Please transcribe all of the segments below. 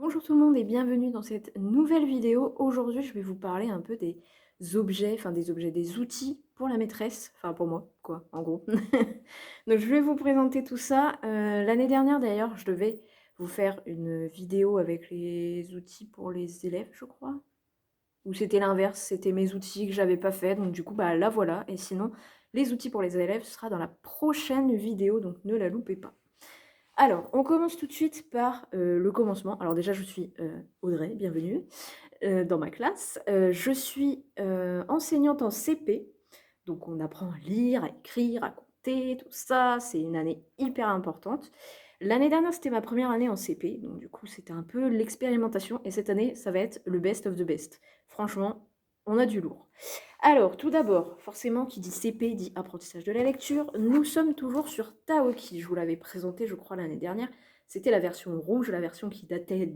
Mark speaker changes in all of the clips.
Speaker 1: Bonjour tout le monde et bienvenue dans cette nouvelle vidéo. Aujourd'hui, je vais vous parler un peu des objets, des outils pour la maîtresse, enfin pour moi, quoi, en gros. Donc je vais vous présenter tout ça. L'année dernière d'ailleurs, je devais vous faire une vidéo avec les outils pour les élèves, je crois. Ou c'était l'inverse, c'était mes outils que j'avais pas fait, donc du coup, bah là voilà. Et sinon, les outils pour les élèves, ce sera dans la prochaine vidéo, donc ne la loupez pas. Alors, on commence tout de suite par le commencement. Alors déjà, je suis Audrey, bienvenue dans ma classe. Je suis enseignante en CP, donc on apprend à lire, à écrire, à compter, tout ça. C'est une année hyper importante. L'année dernière, c'était ma première année en CP, donc du coup, c'était un peu l'expérimentation. Et cette année, ça va être le best of the best. Franchement, on a du lourd. Alors, tout d'abord, forcément, qui dit CP dit apprentissage de la lecture. Nous sommes toujours sur Taoki. Je vous l'avais présenté, je crois, l'année dernière. C'était la version rouge, la version qui datait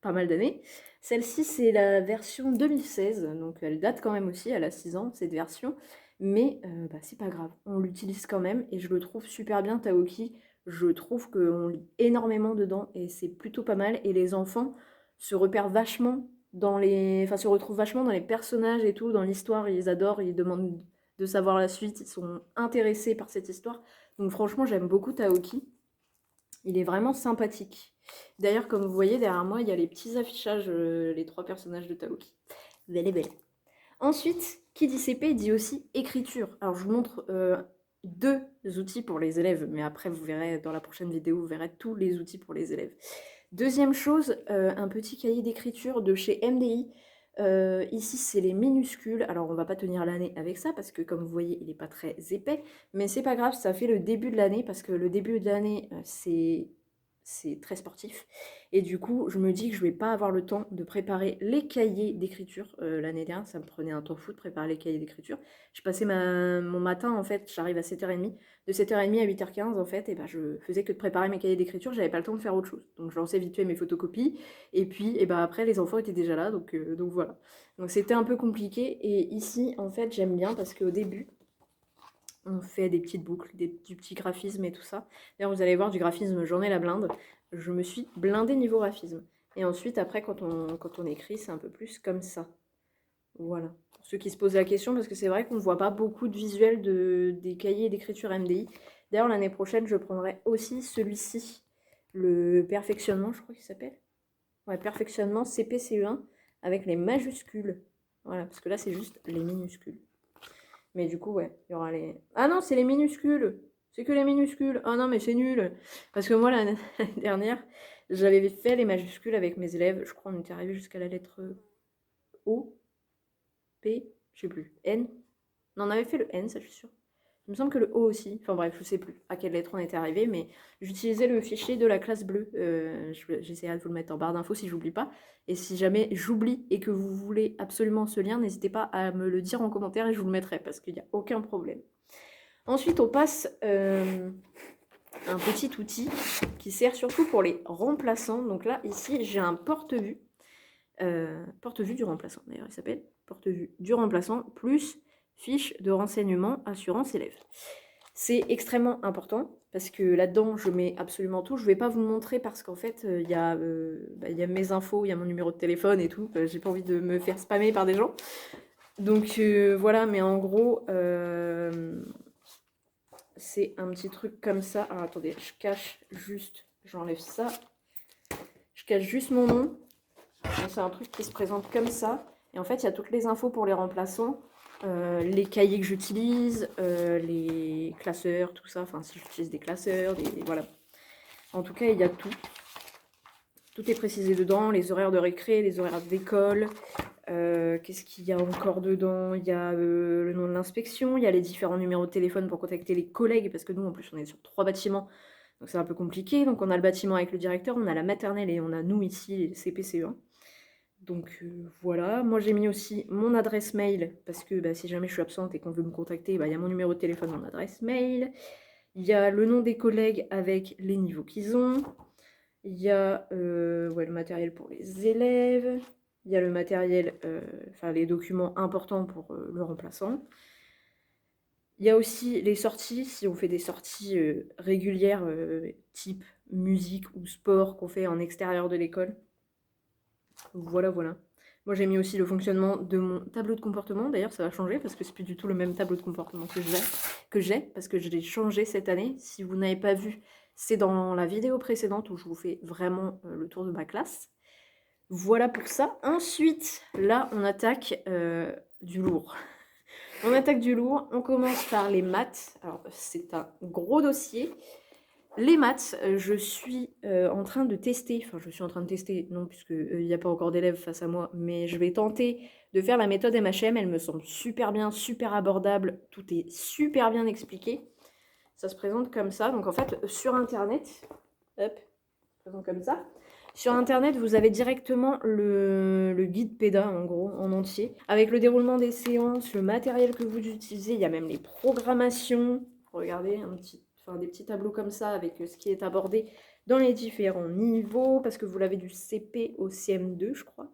Speaker 1: pas mal d'années. Celle-ci, c'est la version 2016, donc elle date quand même aussi, elle a 6 ans, cette version. Mais c'est pas grave, on l'utilise quand même et je le trouve super bien, Taoki. Je trouve qu'on lit énormément dedans et c'est plutôt pas mal. Et les enfants se repèrent vachement se retrouvent vachement dans les personnages et tout, dans l'histoire, ils adorent, ils demandent de savoir la suite, ils sont intéressés par cette histoire. Donc franchement, j'aime beaucoup Taoki. Il est vraiment sympathique. D'ailleurs, comme vous voyez derrière moi, il y a les petits affichages, les 3 personnages de Taoki. Belle et belle. Ensuite, qui dit CP dit aussi écriture. Alors je vous montre 2 outils pour les élèves, mais après vous verrez dans la prochaine vidéo, vous verrez tous les outils pour les élèves. Deuxième chose, un petit cahier d'écriture de chez MDI. Ici, c'est les minuscules. Alors, on va pas tenir l'année avec ça parce que, comme vous voyez, il n'est pas très épais. Mais c'est pas grave, ça fait le début de l'année parce que le début de l'année, c'est très sportif. Et du coup, je me dis que je vais pas avoir le temps de préparer les cahiers d'écriture. L'année dernière, ça me prenait un temps fou de préparer les cahiers d'écriture. Je passais mon matin, en fait, j'arrive à 7h30. De 7h30 à 8h15, en fait, et ben, je faisais que de préparer mes cahiers d'écriture, j'avais pas le temps de faire autre chose. Donc je lançais vite fait mes photocopies, et puis et ben, après, les enfants étaient déjà là, donc voilà. Donc c'était un peu compliqué, et ici, en fait, j'aime bien parce qu'au début, on fait des petites boucles, du petit graphisme et tout ça. D'ailleurs, vous allez voir, du graphisme, j'en ai la blinde. Je me suis blindée niveau graphisme. Et ensuite, après, quand on écrit, c'est un peu plus comme ça. Voilà. Pour ceux qui se posent la question, parce que c'est vrai qu'on ne voit pas beaucoup de visuels des cahiers d'écriture MDI. D'ailleurs, l'année prochaine, je prendrai aussi celui-ci, le perfectionnement, je crois qu'il s'appelle. Ouais, perfectionnement CPCE1 avec les majuscules. Voilà, parce que là, c'est juste les minuscules. Mais du coup, ouais, il y aura les... Ah non, c'est les minuscules. C'est que les minuscules. Ah non, mais c'est nul. Parce que moi, l'année dernière, j'avais fait les majuscules avec mes élèves. Je crois qu'on était arrivé jusqu'à la lettre O, P, je sais plus, N. Non, on avait fait le N, ça je suis sûre. Il me semble que le O aussi. Enfin bref, je sais plus à quelle lettre on était arrivé, mais j'utilisais le fichier de la classe bleue. J'essaierai de vous le mettre en barre d'infos si j'oublie pas. Et si jamais j'oublie et que vous voulez absolument ce lien, n'hésitez pas à me le dire en commentaire et je vous le mettrai parce qu'il n'y a aucun problème. Ensuite, on passe un petit outil qui sert surtout pour les remplaçants. Donc là, ici, j'ai un porte-vue. Porte-vue du remplaçant, d'ailleurs, il s'appelle porte-vue du remplaçant, plus fiche de renseignement assurance élève. C'est extrêmement important parce que là-dedans, je mets absolument tout. Je ne vais pas vous montrer parce qu'en fait, il y a mes infos, il y a mon numéro de téléphone et tout. J'ai pas envie de me faire spammer par des gens. Donc voilà, mais en gros, c'est un petit truc comme ça. Alors attendez, je cache juste, j'enlève ça. Je cache juste mon nom. C'est un truc qui se présente comme ça. Et en fait, il y a toutes les infos pour les remplaçants, les cahiers que j'utilise, les classeurs, tout ça. Enfin, si j'utilise des classeurs, voilà. En tout cas, il y a tout. Tout est précisé dedans, les horaires de récré, les horaires d'école. Qu'est-ce qu'il y a encore dedans? Il y a le nom de l'inspection, il y a les différents numéros de téléphone pour contacter les collègues, parce que nous, en plus, on est sur 3 bâtiments. Donc c'est un peu compliqué. Donc on a le bâtiment avec le directeur, on a la maternelle et on a nous ici, les CPCE1. Donc voilà, moi j'ai mis aussi mon adresse mail, parce que si jamais je suis absente et qu'on veut me contacter, il y a mon numéro de téléphone, mon adresse mail. Il y a le nom des collègues avec les niveaux qu'ils ont. Il y a le matériel pour les élèves. Il y a le matériel, les documents importants pour le remplaçant. Il y a aussi les sorties, si on fait des sorties régulières, type musique ou sport qu'on fait en extérieur de l'école.
Speaker 2: Voilà, voilà. Moi, j'ai mis aussi le fonctionnement de mon tableau de comportement. D'ailleurs, ça va changer parce que c'est plus du tout le même tableau de comportement que j'ai parce que je l'ai changé cette année. Si vous n'avez pas vu, c'est dans la vidéo précédente où je vous fais vraiment le tour de ma classe. Voilà pour ça. Ensuite, là, on attaque du lourd. On attaque du lourd. On commence par les maths. Alors, c'est un gros dossier. Les maths, je suis en train de tester, enfin je suis en train de tester, non, puisque il n'y a pas encore d'élèves face à moi, mais je vais tenter de faire la méthode MHM, elle me semble super bien, super abordable, tout est super bien expliqué. Ça se présente comme ça, donc en fait sur internet, hop, ça se présente comme ça. Sur internet, vous avez directement le guide PEDA en gros, en entier, avec le déroulement des séances, le matériel que vous utilisez, il y a même les programmations. Regardez, des petits tableaux comme ça avec ce qui est abordé dans les différents niveaux, parce que vous l'avez du CP au CM2, je crois,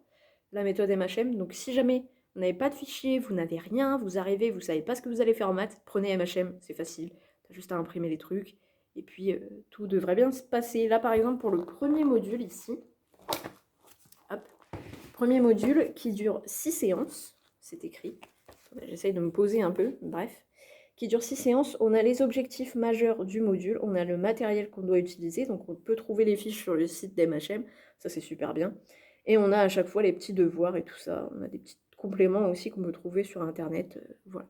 Speaker 2: la méthode MHM. Donc si jamais vous n'avez pas de fichier, vous n'avez rien, vous arrivez, vous ne savez pas ce que vous allez faire en maths, prenez MHM, c'est facile. T'as juste à imprimer les trucs. Et puis, tout devrait bien se passer. Là, par exemple, pour le premier module, ici, hop, premier module qui dure 6 séances, c'est écrit. J'essaye de me poser un peu, bref. Qui dure 6 séances, on a les objectifs majeurs du module, on a le matériel qu'on doit utiliser, donc on peut trouver les fiches sur le site d'MHM, ça c'est super bien. Et on a à chaque fois les petits devoirs et tout ça, on a des petits compléments aussi qu'on peut trouver sur internet, voilà.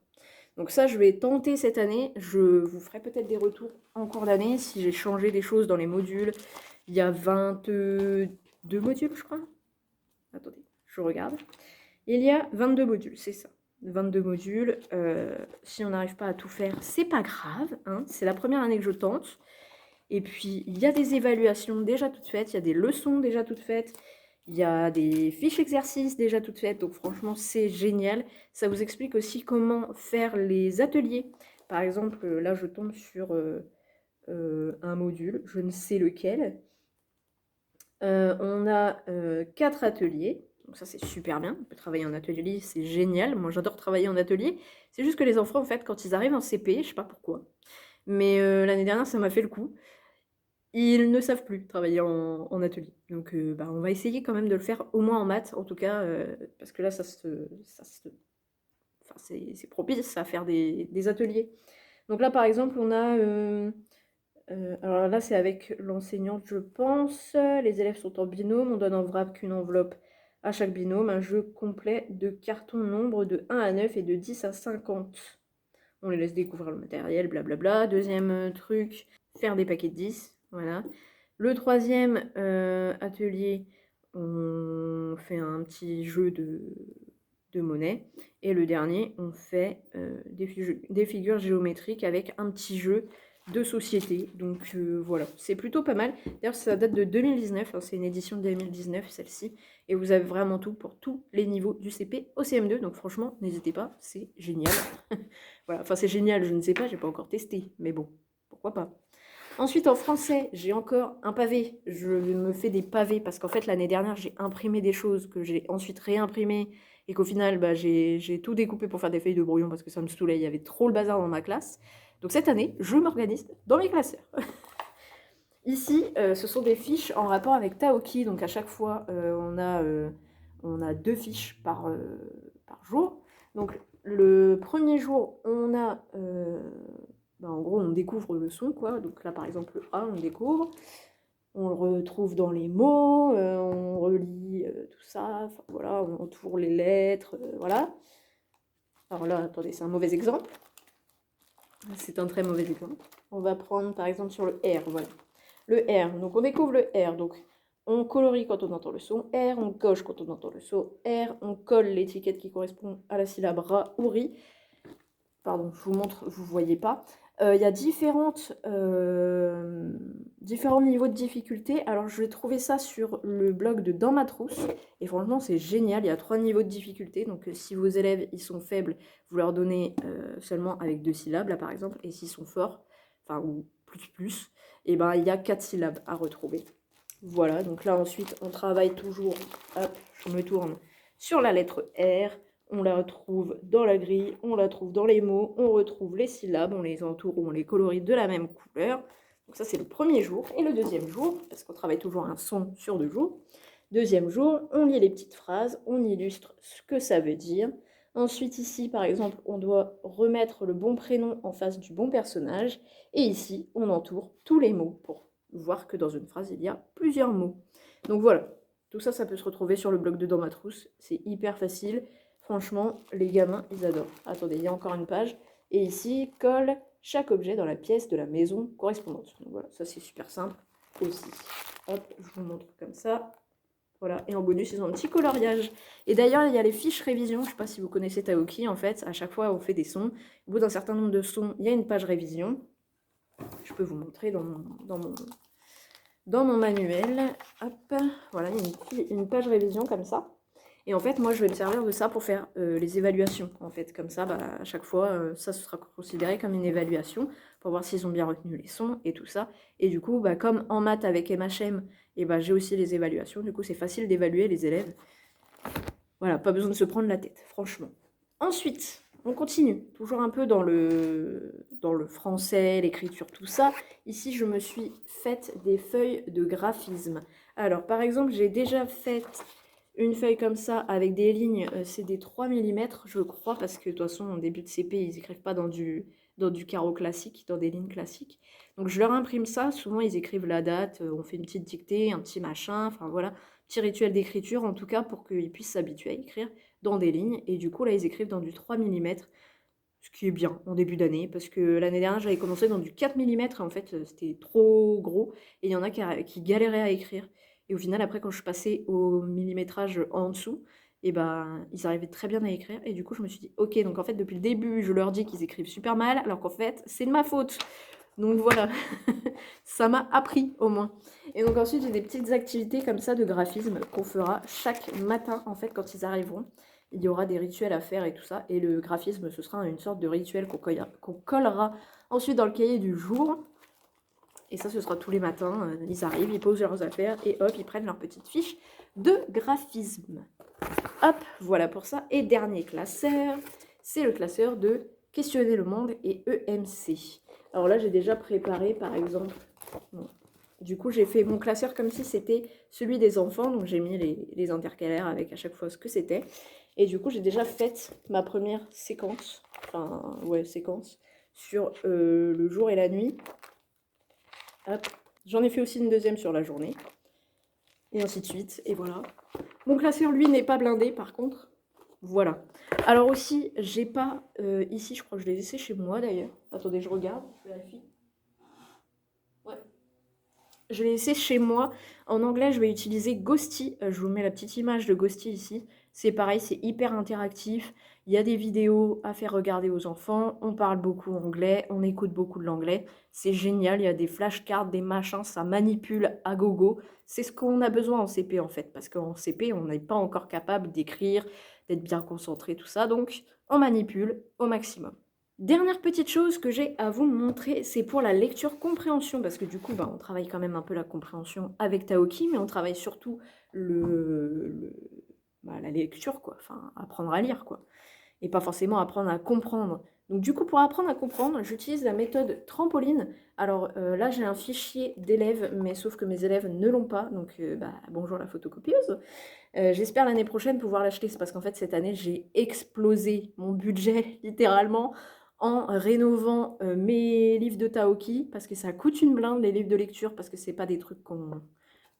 Speaker 2: Donc ça, je vais tenter cette année. Je vous ferai peut-être des retours en cours d'année si j'ai changé des choses dans les modules. Il y a 22 modules, je crois. Attendez, je regarde. Il y a 22 modules, c'est ça. 22 modules. Si on n'arrive pas à tout faire, c'est pas grave, hein. C'est la première année que je tente. Et puis, il y a des évaluations déjà toutes faites, il y a des leçons déjà toutes faites. Il y a des fiches exercices déjà toutes faites, donc franchement c'est génial. Ça vous explique aussi comment faire les ateliers. Par exemple, là je tombe sur un module, je ne sais lequel. On a 4 ateliers, donc ça c'est super bien. On peut travailler en atelier, c'est génial. Moi j'adore travailler en atelier. C'est juste que les enfants en fait quand ils arrivent en CP, je sais pas pourquoi, mais l'année dernière ça m'a fait le coup. Ils ne savent plus travailler en atelier. Donc, on va essayer quand même de le faire au moins en maths, en tout cas, parce que là, enfin, c'est propice à faire des ateliers. Donc là, par exemple, on a... alors là, c'est avec l'enseignante, je pense. Les élèves sont en binôme. On donne en vrac une enveloppe à chaque binôme. Un jeu complet de cartons nombre de 1 à 9 et de 10 à 50. On les laisse découvrir le matériel, blablabla. Deuxième truc, faire des paquets de 10. Voilà. Le troisième atelier, on fait un petit jeu de monnaie. Et le dernier, on fait des figures géométriques avec un petit jeu de société. Donc voilà, c'est plutôt pas mal. D'ailleurs, ça date de 2019, hein, c'est une édition de 2019 celle-ci. Et vous avez vraiment tout pour tous les niveaux du CP au CM2. Donc franchement, n'hésitez pas, c'est génial. Voilà, enfin c'est génial, je ne sais pas, j'ai pas encore testé. Mais bon, pourquoi pas. Ensuite, en français, j'ai encore un pavé. Je me fais des pavés parce qu'en fait, l'année dernière, j'ai imprimé des choses que j'ai ensuite réimprimées et qu'au final, j'ai tout découpé pour faire des feuilles de brouillon parce que ça me saoulait. Il y avait trop le bazar dans ma classe. Donc cette année, je m'organise dans mes classeurs. Ici, ce sont des fiches en rapport avec Taoki. Donc à chaque fois, on a 2 fiches par jour. Donc le premier jour, on a en gros, on découvre le son, quoi. Donc là, par exemple, le A, on le découvre. On le retrouve dans les mots, on relit tout ça. Enfin, voilà, on entoure les lettres, voilà. Alors là, attendez, c'est un mauvais exemple. C'est un très mauvais exemple. On va prendre, par exemple, sur le R, voilà. Le R, donc on découvre le R. Donc on colorie quand on entend le son R, on coche quand on entend le son R, on colle l'étiquette qui correspond à la syllabe Ra ou Ri. Pardon, je vous montre, vous ne voyez pas. Il y a différents niveaux de difficulté. Alors, je vais trouver ça sur le blog de Dans ma trousse. Et franchement, c'est génial. Il y a 3 niveaux de difficulté. Donc, si vos élèves ils sont faibles, vous leur donnez seulement avec 2 syllabes, là, par exemple. Et s'ils sont forts, enfin, ou plus, et ben, il y a 4 syllabes à retrouver. Voilà, donc là, ensuite, on travaille toujours. Hop, je me tourne sur la lettre R. On la retrouve dans la grille, on la trouve dans les mots, on retrouve les syllabes, on les entoure ou on les colorie de la même couleur. Donc ça, c'est le premier jour. Et le deuxième jour, parce qu'on travaille toujours un son sur 2 jours, Deuxième jour, on lit les petites phrases, on illustre ce que ça veut dire. Ensuite, ici, par exemple, on doit remettre le bon prénom en face du bon personnage. Et ici, on entoure tous les mots pour voir que dans une phrase, il y a plusieurs mots. Donc voilà, tout ça, ça peut se retrouver sur le blog de Dans ma trousse. C'est hyper facile. Franchement, les gamins, ils adorent. Attendez, il y a encore une page. Et ici, colle chaque objet dans la pièce de la maison correspondante. Donc voilà, ça c'est super simple aussi. Hop, je vous montre comme ça. Voilà, et en bonus, ils ont un petit coloriage. Et d'ailleurs, il y a les fiches révision. Je ne sais pas si vous connaissez Taoki, en fait. À chaque fois, on fait des sons. Au bout d'un certain nombre de sons, il y a une page révision. Je peux vous montrer dans mon manuel. Hop, voilà, il y a une page révision comme ça. Et en fait, moi, je vais me servir de ça pour faire les évaluations. En fait, comme ça, à chaque fois, ça sera considéré comme une évaluation pour voir s'ils ont bien retenu les sons et tout ça. Et du coup, comme en maths avec MHM, et j'ai aussi les évaluations. Du coup, c'est facile d'évaluer les élèves. Voilà, pas besoin de se prendre la tête, franchement. Ensuite, on continue, toujours un peu dans le français, l'écriture, tout ça. Ici, je me suis faite des feuilles de graphisme. Alors, par exemple, j'ai déjà fait une feuille comme ça avec des lignes, c'est des 3 mm, je crois, parce que de toute façon, en début de CP, ils n'écrivent pas dans du carreau classique, dans des lignes classiques. Donc, je leur imprime ça. Souvent, ils écrivent la date, on fait une petite dictée, un petit machin, enfin voilà, petit rituel d'écriture, en tout cas, pour qu'ils puissent s'habituer à écrire dans des lignes. Et du coup, là, ils écrivent dans du 3 mm, ce qui est bien en début d'année, parce que l'année dernière, j'avais commencé dans du 4 mm, et en fait, c'était trop gros, et il y en a qui galéraient à écrire. Et au final, après, quand je suis passée au millimétrage en dessous, et ils arrivaient très bien à écrire. Et du coup, je me suis dit, ok, donc en fait, depuis le début, je leur dis qu'ils écrivent super mal, alors qu'en fait, c'est de ma faute. Donc voilà, ça m'a appris au moins. Et donc ensuite, j'ai des petites activités comme ça de graphisme qu'on fera chaque matin, en fait, quand ils arriveront. Il y aura des rituels à faire et tout ça. Et le graphisme, ce sera une sorte de rituel qu'on collera ensuite dans le cahier du jour. Et ça, ce sera tous les matins. Ils arrivent, ils posent leurs affaires et hop, ils prennent leur petite fiche de graphisme. Hop, voilà pour ça. Et dernier classeur, c'est le classeur de Questionner le monde et EMC. Alors là, j'ai déjà préparé, par exemple... Bon. Du coup, j'ai fait mon classeur comme si c'était celui des enfants. Donc, j'ai mis les intercalaires avec à chaque fois ce que c'était. Et du coup, j'ai déjà fait ma première séquence. Enfin, ouais, séquence. Sur le jour et la nuit. Hop. J'en ai fait aussi une deuxième sur la journée. Et ainsi de suite. Et voilà. Mon classeur, lui, n'est pas blindé, par contre. Voilà. Alors aussi, j'ai pas... ici, je crois que je l'ai laissé chez moi, d'ailleurs. Attendez, je regarde. Je vérifie. Ouais. Je l'ai laissé chez moi. En anglais, je vais utiliser Ghosty. Je vous mets la petite image de Ghosty ici. C'est pareil, c'est hyper interactif. Il y a des vidéos à faire regarder aux enfants. On parle beaucoup anglais. On écoute beaucoup de l'anglais. C'est génial. Il y a des flashcards, des machins. Ça manipule à gogo. C'est ce qu'on a besoin en CP, en fait. Parce qu'en CP, on n'est pas encore capable d'écrire, d'être bien concentré, tout ça. Donc, on manipule au maximum. Dernière petite chose que j'ai à vous montrer, c'est pour la lecture-compréhension, parce que du coup, on travaille quand même un peu la compréhension avec Taoki, mais on travaille surtout la lecture, quoi, enfin, apprendre à lire, quoi, et pas forcément apprendre à comprendre. Donc du coup, pour apprendre à comprendre, j'utilise la méthode trampoline. Alors là, j'ai un fichier d'élèves, mais sauf que mes élèves ne l'ont pas, donc bonjour la photocopieuse. J'espère l'année prochaine pouvoir l'acheter, c'est parce qu'en fait, cette année, j'ai explosé mon budget, littéralement, en rénovant mes livres de Taoki, parce que ça coûte une blinde, les livres de lecture, parce que c'est pas des trucs qu'on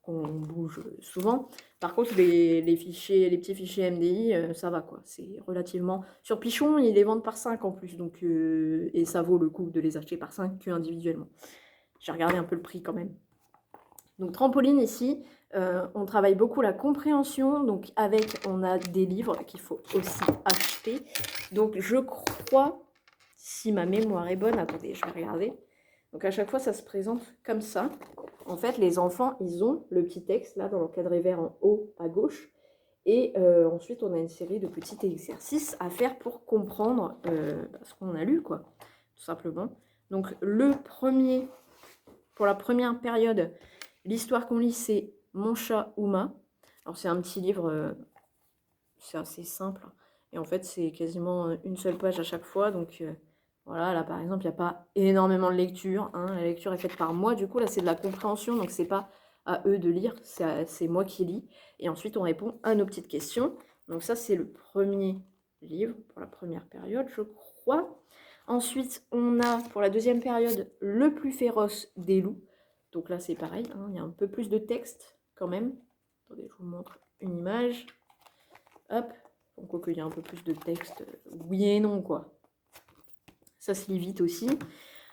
Speaker 2: bouge souvent. Par contre, les petits fichiers MDI, ça va quoi. C'est relativement... Sur Pichon, ils les vendent par 5 en plus, donc, et ça vaut le coup de les acheter par 5 que individuellement. J'ai regardé un peu le prix quand même. Donc trampoline ici, on travaille beaucoup la compréhension, donc on a des livres qu'il faut aussi acheter. Donc je crois, si ma mémoire est bonne, attendez, je vais regarder. Donc à chaque fois, ça se présente comme ça. En fait, les enfants, ils ont le petit texte là dans l'encadré vert en haut à gauche. Et ensuite, on a une série de petits exercices à faire pour comprendre ce qu'on a lu, quoi, tout simplement. Donc pour la première période, l'histoire qu'on lit, c'est Mon chat Uma. Alors c'est un petit livre, c'est assez simple. Et en fait, c'est quasiment une seule page à chaque fois. Donc voilà, là par exemple, il n'y a pas énormément de lecture. Hein. La lecture est faite par moi. Du coup, là, c'est de la compréhension. Donc c'est pas à eux de lire, c'est moi qui lis. Et ensuite, on répond à nos petites questions. Donc ça, c'est le premier livre pour la première période, je crois. Ensuite, on a pour la deuxième période Le plus féroce des loups. Donc là, c'est pareil, hein, il y a un peu plus de texte quand même. Attendez, je vous montre une image. Hop, donc il y a un peu plus de texte, oui et non, quoi. Ça se lit vite aussi.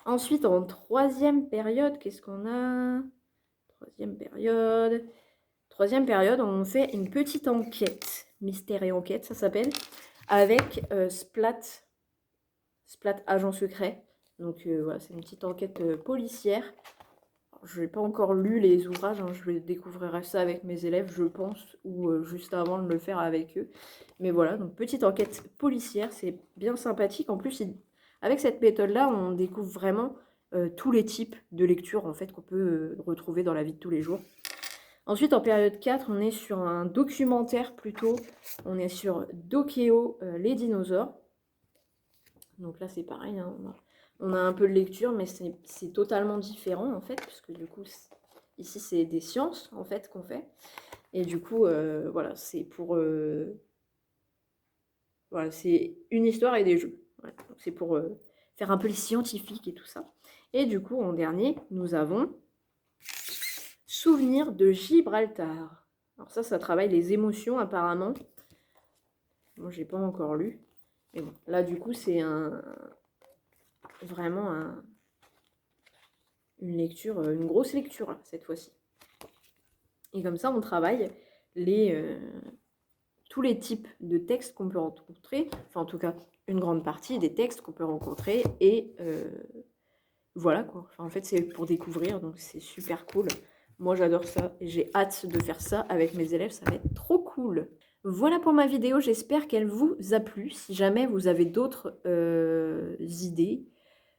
Speaker 2: Ensuite, en troisième période, qu'est-ce qu'on a? Troisième période, on fait une petite enquête, mystère et enquête, ça s'appelle, avec Splat agent secret. Donc voilà, c'est une petite enquête policière. Je n'ai pas encore lu les ouvrages, hein, je découvrirai ça avec mes élèves, je pense, ou juste avant de le faire avec eux. Mais voilà, donc petite enquête policière, c'est bien sympathique. En plus, avec cette méthode-là, on découvre vraiment tous les types de lectures en fait, qu'on peut retrouver dans la vie de tous les jours. Ensuite, en période 4, on est sur un documentaire plutôt. On est sur Dokeo, les dinosaures. Donc là, c'est pareil, hein, on a un peu de lecture, mais c'est totalement différent, en fait, puisque du coup, ici, c'est des sciences, en fait, qu'on fait. Et du coup, voilà, c'est pour... voilà, c'est une histoire et des jeux. Voilà, c'est pour faire un peu les scientifiques et tout ça. Et du coup, en dernier, nous avons Souvenir de Gibraltar. Alors ça travaille les émotions, apparemment. Moi, j'ai pas encore lu. Mais bon, là, du coup, c'est vraiment une lecture, une grosse lecture, là, cette fois-ci. Et comme ça, on travaille tous les types de textes qu'on peut rencontrer, enfin, en tout cas, une grande partie des textes qu'on peut rencontrer, et voilà, quoi. Enfin, en fait, c'est pour découvrir, donc c'est super cool. Moi, j'adore ça, et j'ai hâte de faire ça avec mes élèves, ça va être trop cool. Voilà pour ma vidéo, j'espère qu'elle vous a plu. Si jamais vous avez d'autres idées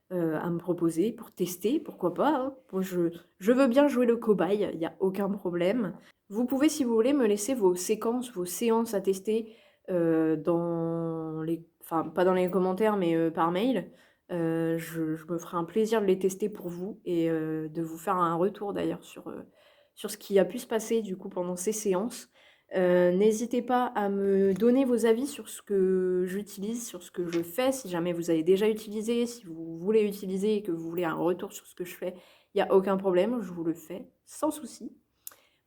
Speaker 2: à me proposer pour tester, pourquoi pas, hein. Moi, je veux bien jouer le cobaye, il n'y a aucun problème. Vous pouvez, si vous voulez, me laisser vos séquences, vos séances à tester dans les... Enfin, pas dans les commentaires, mais par mail. Je me ferai un plaisir de les tester pour vous et de vous faire un retour d'ailleurs sur ce qui a pu se passer du coup pendant ces séances. N'hésitez pas à me donner vos avis sur ce que j'utilise, sur ce que je fais, si jamais vous avez déjà utilisé, si vous voulez utiliser et que vous voulez un retour sur ce que je fais, il n'y a aucun problème, je vous le fais sans souci.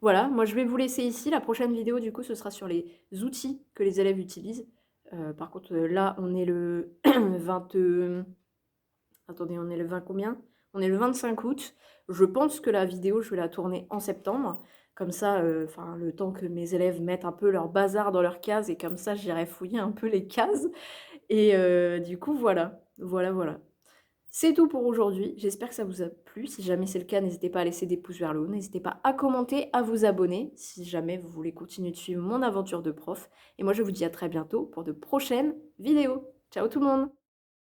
Speaker 2: Voilà, moi je vais vous laisser ici. La prochaine vidéo, du coup, ce sera sur les outils que les élèves utilisent. Par contre, là, on est le 20... Attendez, on est le 20 combien? On est le 25 août. Je pense que la vidéo, je vais la tourner en septembre. Comme ça, le temps que mes élèves mettent un peu leur bazar dans leurs cases, et comme ça, j'irai fouiller un peu les cases. Et du coup, voilà. C'est tout pour aujourd'hui. J'espère que ça vous a plu. Si jamais c'est le cas, n'hésitez pas à laisser des pouces vers le haut. N'hésitez pas à commenter, à vous abonner, si jamais vous voulez continuer de suivre mon aventure de prof. Et moi, je vous dis à très bientôt pour de prochaines vidéos. Ciao tout le monde!